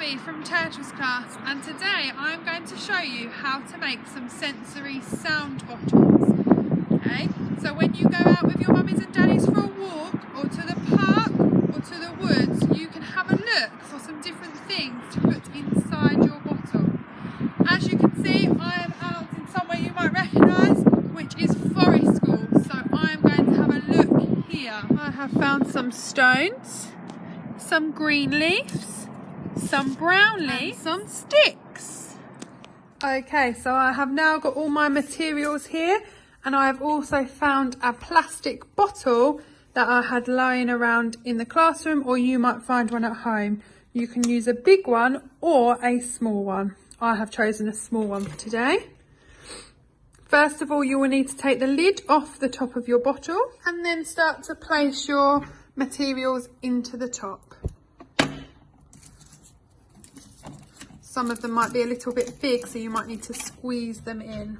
Abby from Turtles class, and today I'm going to show you how to make some sensory sound bottles. Okay, so when you go out with your mummies and daddies for a walk, or to the park, or to the woods, you can have a look for some different things to put inside your bottle. As you can see, I am out in somewhere you might recognise, which is Forest School, so I'm going to have a look here. I have found some stones, some green leaves, some brown leaves, some sticks. Okay, so I have now got all my materials here, and I have also found a plastic bottle that I had lying around in the classroom, or you might find one at home. You can use a big one or a small one. I have chosen a small one for today. First of all, you will need to take the lid off the top of your bottle and then start to place your materials into the top. Some of them might be a little bit big, so you might need to squeeze them in.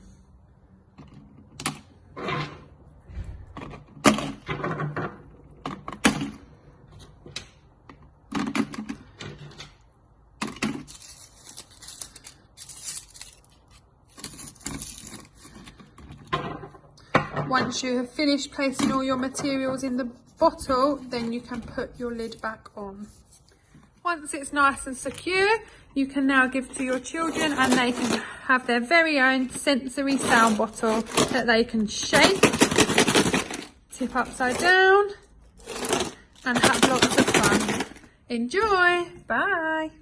Once you have finished placing all your materials in the bottle, then you can put your lid back on. Once it's nice and secure, you can now give to your children, and they can have their very own sensory sound bottle that they can shake, tip upside down, and have lots of fun. Enjoy! Bye!